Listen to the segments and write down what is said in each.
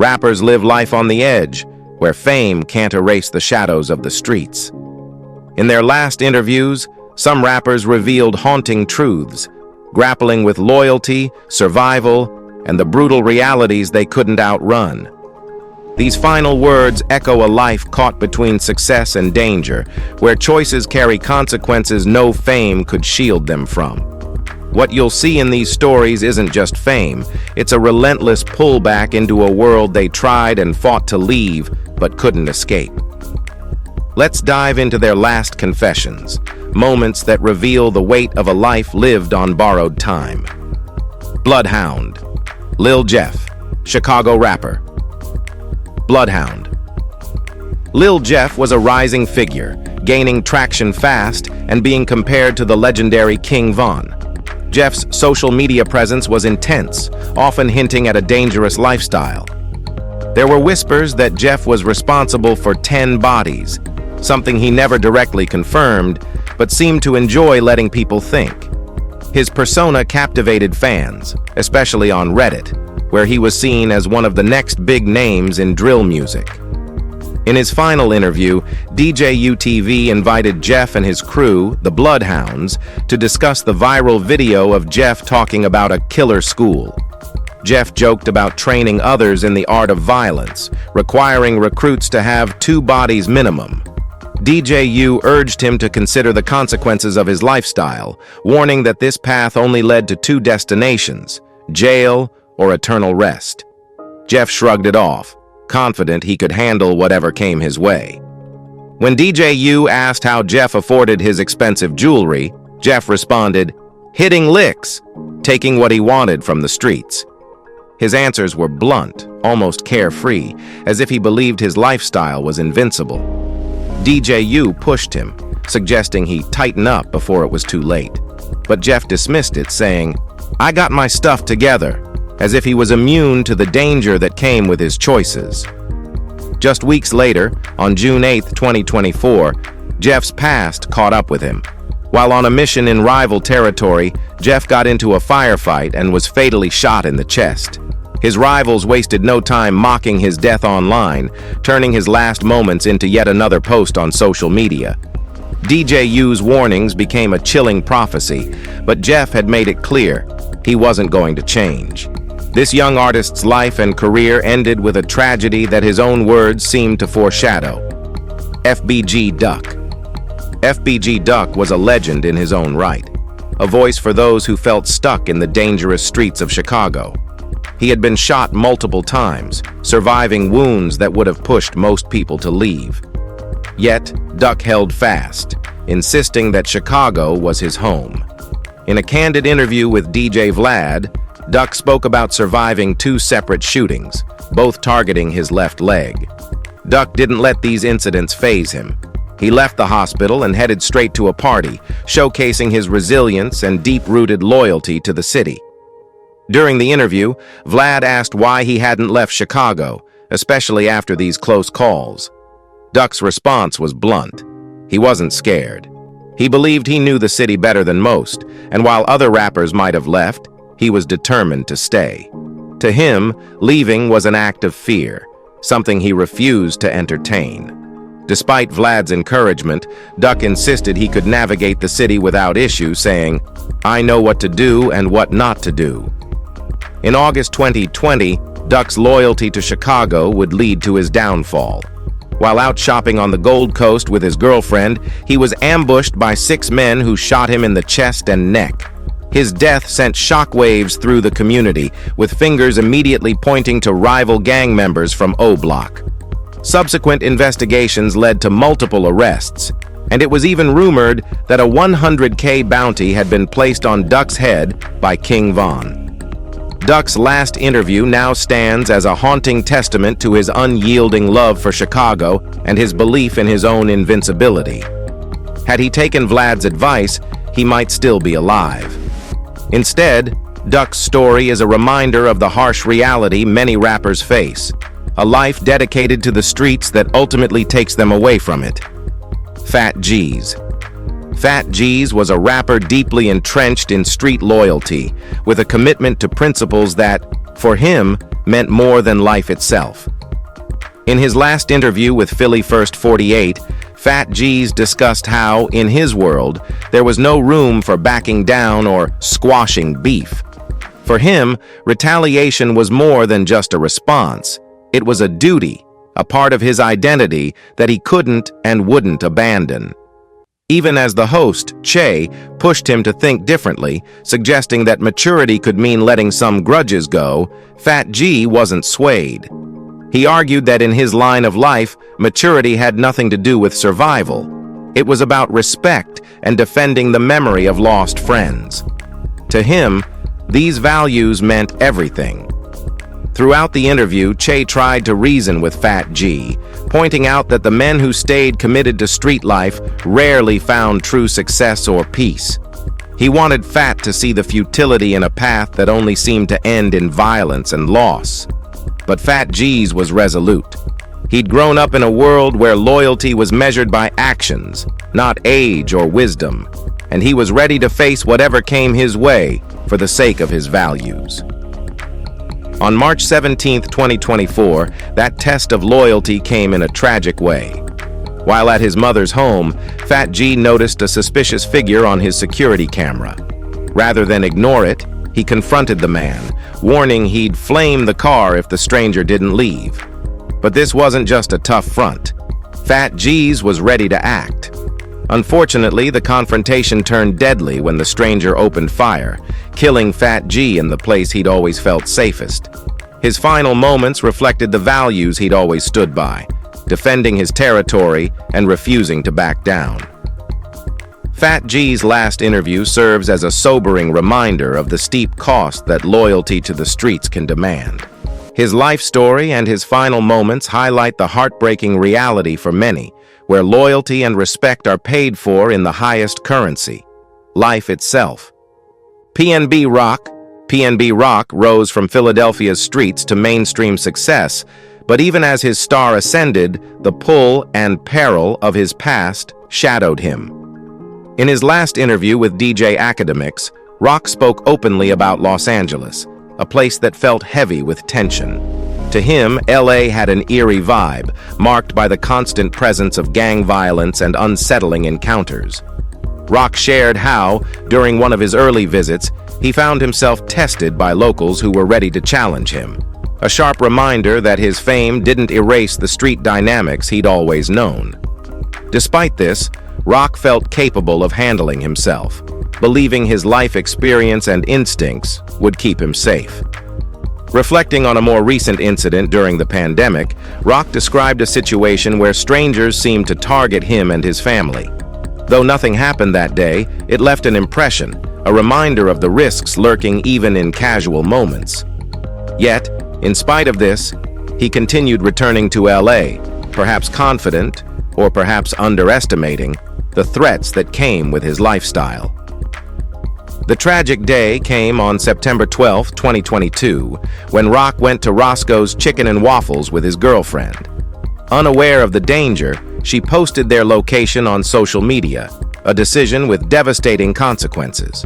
Rappers live life on the edge, where fame can't erase the shadows of the streets. In their last interviews, some rappers revealed haunting truths, grappling with loyalty, survival, and the brutal realities they couldn't outrun. These final words echo a life caught between success and danger, where choices carry consequences no fame could shield them from. What you'll see in these stories isn't just fame, it's a relentless pullback into a world they tried and fought to leave, but couldn't escape. Let's dive into their last confessions, moments that reveal the weight of a life lived on borrowed time. Bloodhound. Lil Jeff, Chicago rapper. Bloodhound. Lil Jeff was a rising figure, gaining traction fast and being compared to the legendary King Von. Jeff's social media presence was intense, often hinting at a dangerous lifestyle. There were whispers that Jeff was responsible for 10 bodies, something he never directly confirmed, but seemed to enjoy letting people think. His persona captivated fans, especially on Reddit, where he was seen as one of the next big names in drill music. In his final interview, DJ UTV invited Jeff and his crew, the Bloodhounds, to discuss the viral video of Jeff talking about a killer school. Jeff joked about training others in the art of violence, requiring recruits to have 2 bodies minimum. DJ U urged him to consider the consequences of his lifestyle, warning that this path only led to 2 destinations, jail or eternal rest. Jeff shrugged it off, confident he could handle whatever came his way. When DJ U asked how Jeff afforded his expensive jewelry, Jeff responded, "Hitting licks," taking what he wanted from the streets. His answers were blunt, almost carefree, as if he believed his lifestyle was invincible. DJ U pushed him, suggesting he tighten up before it was too late. But Jeff dismissed it, saying, "I got my stuff together," as if he was immune to the danger that came with his choices. Just weeks later, on June 8, 2024, Jeff's past caught up with him. While on a mission in rival territory, Jeff got into a firefight and was fatally shot in the chest. His rivals wasted no time mocking his death online, turning his last moments into yet another post on social media. DJ U's warnings became a chilling prophecy, but Jeff had made it clear he wasn't going to change. This young artist's life and career ended with a tragedy that his own words seemed to foreshadow. FBG Duck. FBG Duck was a legend in his own right, a voice for those who felt stuck in the dangerous streets of Chicago. He had been shot multiple times, surviving wounds that would have pushed most people to leave. Yet, Duck held fast, insisting that Chicago was his home. In a candid interview with DJ Vlad, Duck spoke about surviving 2 separate shootings, both targeting his left leg. Duck didn't let these incidents faze him. He left the hospital and headed straight to a party, showcasing his resilience and deep-rooted loyalty to the city. During the interview, Vlad asked why he hadn't left Chicago, especially after these close calls. Duck's response was blunt. He wasn't scared. He believed he knew the city better than most, and while other rappers might have left, he was determined to stay. To him, leaving was an act of fear, something he refused to entertain. Despite Vlad's encouragement, Duck insisted he could navigate the city without issue, saying, "I know what to do and what not to do." In August 2020, Duck's loyalty to Chicago would lead to his downfall. While out shopping on the Gold Coast with his girlfriend, he was ambushed by 6 men who shot him in the chest and neck. His death sent shockwaves through the community, with fingers immediately pointing to rival gang members from O Block. Subsequent investigations led to multiple arrests, and it was even rumored that a $100K bounty had been placed on Duck's head by King Von. Duck's last interview now stands as a haunting testament to his unyielding love for Chicago and his belief in his own invincibility. Had he taken Vlad's advice, he might still be alive. Instead, Duck's story is a reminder of the harsh reality many rappers face, a life dedicated to the streets that ultimately takes them away from it. Fat G's. Fat G's was a rapper deeply entrenched in street loyalty, with a commitment to principles that, for him, meant more than life itself. In his last interview with Philly First 48, Fat G's discussed how, in his world, there was no room for backing down or squashing beef. For him, retaliation was more than just a response. It was a duty, a part of his identity that he couldn't and wouldn't abandon. Even as the host, Che, pushed him to think differently, suggesting that maturity could mean letting some grudges go, Fat G wasn't swayed. He argued that in his line of life, maturity had nothing to do with survival. It was about respect and defending the memory of lost friends. To him, these values meant everything. Throughout the interview, Che tried to reason with Fat G, pointing out that the men who stayed committed to street life rarely found true success or peace. He wanted Fat to see the futility in a path that only seemed to end in violence and loss. But Fat G's was resolute. He'd grown up in a world where loyalty was measured by actions, not age or wisdom, and he was ready to face whatever came his way for the sake of his values. On March 17, 2024, that test of loyalty came in a tragic way. While at his mother's home, Fat G noticed a suspicious figure on his security camera. Rather than ignore it, he confronted the man, warning he'd flame the car if the stranger didn't leave. But this wasn't just a tough front. Fat G's was ready to act. Unfortunately, the confrontation turned deadly when the stranger opened fire, killing Fat G in the place he'd always felt safest. His final moments reflected the values he'd always stood by, defending his territory and refusing to back down. Fat G's last interview serves as a sobering reminder of the steep cost that loyalty to the streets can demand. His life story and his final moments highlight the heartbreaking reality for many, where loyalty and respect are paid for in the highest currency, life itself. PNB Rock rose from Philadelphia's streets to mainstream success, but even as his star ascended, the pull and peril of his past shadowed him. In his last interview with DJ Academics, Rock spoke openly about Los Angeles, a place that felt heavy with tension. To him, LA had an eerie vibe, marked by the constant presence of gang violence and unsettling encounters. Rock shared how, during one of his early visits, he found himself tested by locals who were ready to challenge him. A sharp reminder that his fame didn't erase the street dynamics he'd always known. Despite this, Rock felt capable of handling himself, believing his life experience and instincts would keep him safe. Reflecting on a more recent incident during the pandemic, Rock described a situation where strangers seemed to target him and his family. Though nothing happened that day, it left an impression, a reminder of the risks lurking even in casual moments. Yet, in spite of this, he continued returning to LA, perhaps confident, or perhaps underestimating, the threats that came with his lifestyle. The tragic day came on September 12, 2022, when Rock went to Roscoe's Chicken and Waffles with his girlfriend. Unaware of the danger, she posted their location on social media, a decision with devastating consequences.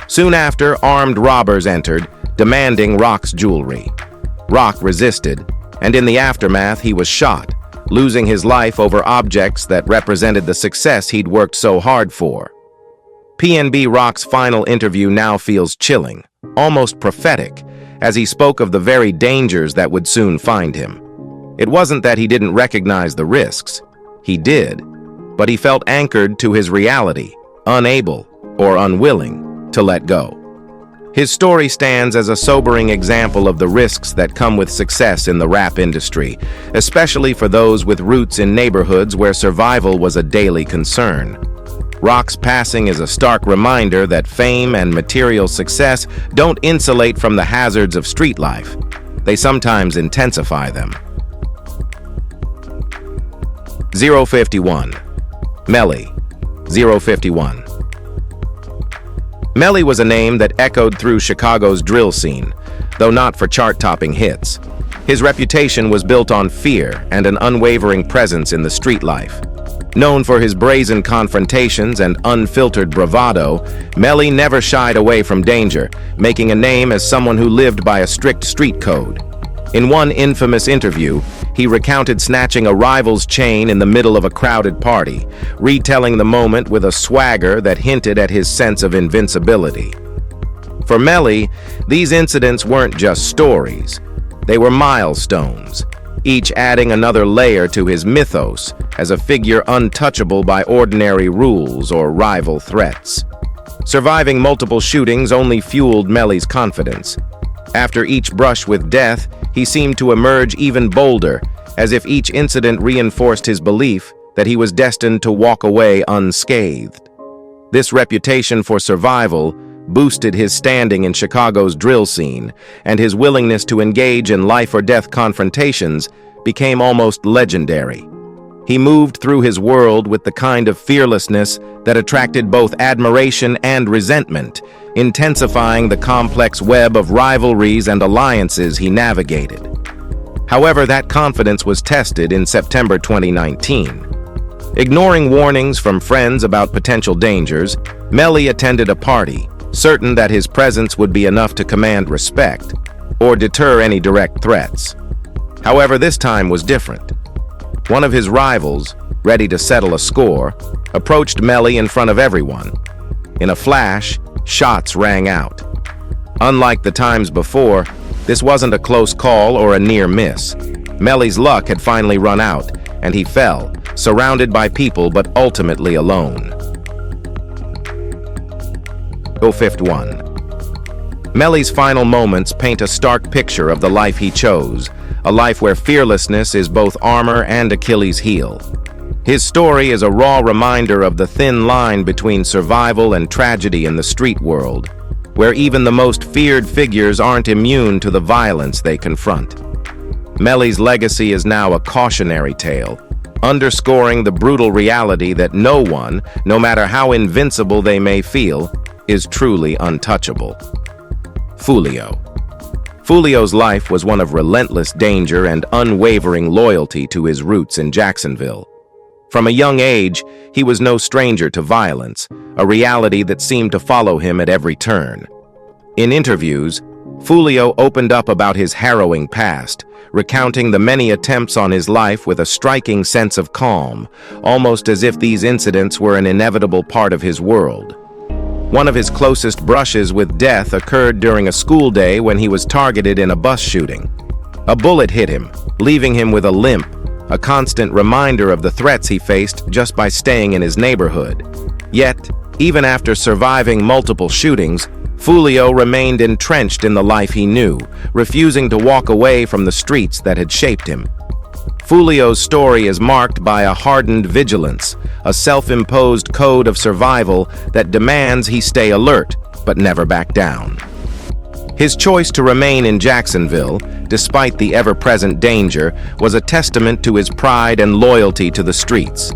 Soon after, armed robbers entered, demanding Rock's jewelry. Rock resisted, and in the aftermath, he was shot, losing his life over objects that represented the success he'd worked so hard for. PNB Rock's final interview now feels chilling, almost prophetic, as he spoke of the very dangers that would soon find him. It wasn't that he didn't recognize the risks. He did, but he felt anchored to his reality, unable or unwilling to let go. His story stands as a sobering example of the risks that come with success in the rap industry, especially for those with roots in neighborhoods where survival was a daily concern. Rock's passing is a stark reminder that fame and material success don't insulate from the hazards of street life. They sometimes intensify them. 051. Melly. 051. Melly was a name that echoed through Chicago's drill scene, though not for chart-topping hits. His reputation was built on fear and an unwavering presence in the street life. Known for his brazen confrontations and unfiltered bravado, Melly never shied away from danger, making a name as someone who lived by a strict street code. In one infamous interview, he recounted snatching a rival's chain in the middle of a crowded party, retelling the moment with a swagger that hinted at his sense of invincibility. For Melly, these incidents weren't just stories. They were milestones, each adding another layer to his mythos as a figure untouchable by ordinary rules or rival threats. Surviving multiple shootings only fueled Melly's confidence. After each brush with death, he seemed to emerge even bolder, as if each incident reinforced his belief that he was destined to walk away unscathed. This reputation for survival boosted his standing in Chicago's drill scene, and his willingness to engage in life-or-death confrontations became almost legendary. He moved through his world with the kind of fearlessness that attracted both admiration and resentment, intensifying the complex web of rivalries and alliances he navigated. However, that confidence was tested in September 2019. Ignoring warnings from friends about potential dangers, Melly attended a party, certain that his presence would be enough to command respect or deter any direct threats. However, this time was different. One of his rivals, ready to settle a score, approached Melly in front of everyone. In a flash, shots rang out. Unlike the times before, this wasn't a close call or a near miss. Melly's luck had finally run out, and he fell, surrounded by people but ultimately alone. 51. Melly's final moments paint a stark picture of the life he chose, a life where fearlessness is both armor and Achilles' heel. His story is a raw reminder of the thin line between survival and tragedy in the street world, where even the most feared figures aren't immune to the violence they confront. Melly's legacy is now a cautionary tale, underscoring the brutal reality that no one, no matter how invincible they may feel, is truly untouchable. Fulio. Fulio's life was one of relentless danger and unwavering loyalty to his roots in Jacksonville. From a young age, he was no stranger to violence, a reality that seemed to follow him at every turn. In interviews, Fulio opened up about his harrowing past, recounting the many attempts on his life with a striking sense of calm, almost as if these incidents were an inevitable part of his world. One of his closest brushes with death occurred during a school day when he was targeted in a bus shooting. A bullet hit him, leaving him with a limp, a constant reminder of the threats he faced just by staying in his neighborhood. Yet, even after surviving multiple shootings, Fulio remained entrenched in the life he knew, refusing to walk away from the streets that had shaped him. Fulio's story is marked by a hardened vigilance, a self-imposed code of survival that demands he stay alert, but never back down. His choice to remain in Jacksonville, despite the ever-present danger, was a testament to his pride and loyalty to the streets.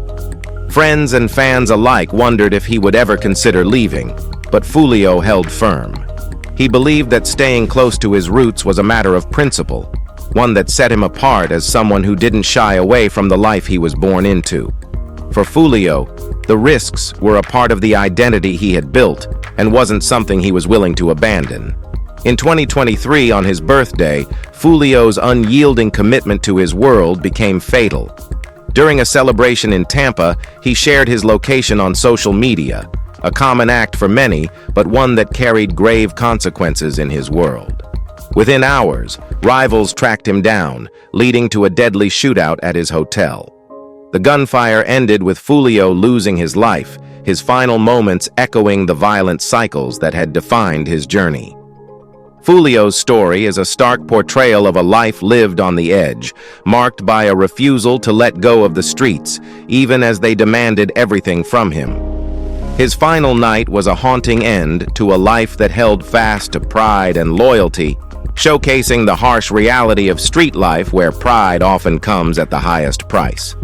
Friends and fans alike wondered if he would ever consider leaving, but Fulio held firm. He believed that staying close to his roots was a matter of principle, one that set him apart as someone who didn't shy away from the life he was born into. For Fulio, the risks were a part of the identity he had built and wasn't something he was willing to abandon. In 2023, on his birthday, Fulio's unyielding commitment to his world became fatal. During a celebration in Tampa, he shared his location on social media, a common act for many, but one that carried grave consequences in his world. Within hours, rivals tracked him down, leading to a deadly shootout at his hotel. The gunfire ended with Fulio losing his life, his final moments echoing the violent cycles that had defined his journey. Fulio's story is a stark portrayal of a life lived on the edge, marked by a refusal to let go of the streets, even as they demanded everything from him. His final night was a haunting end to a life that held fast to pride and loyalty, showcasing the harsh reality of street life where pride often comes at the highest price.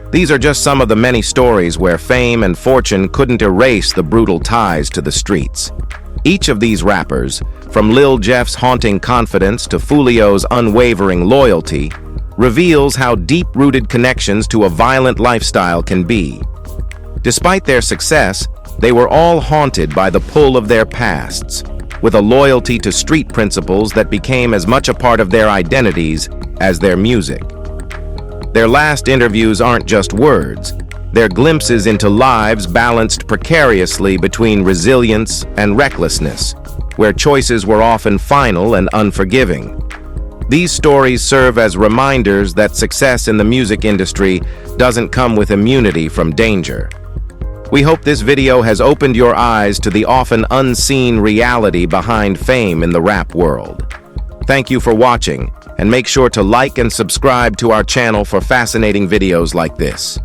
These are just some of the many stories where fame and fortune couldn't erase the brutal ties to the streets. Each of these rappers, from Lil Jeff's haunting confidence to Fulio's unwavering loyalty, reveals how deep-rooted connections to a violent lifestyle can be. Despite their success, they were all haunted by the pull of their pasts, with a loyalty to street principles that became as much a part of their identities as their music. Their last interviews aren't just words. They're glimpses into lives balanced precariously between resilience and recklessness, where choices were often final and unforgiving. These stories serve as reminders that success in the music industry doesn't come with immunity from danger. We hope this video has opened your eyes to the often unseen reality behind fame in the rap world. Thank you for watching, and make sure to like and subscribe to our channel for fascinating videos like this.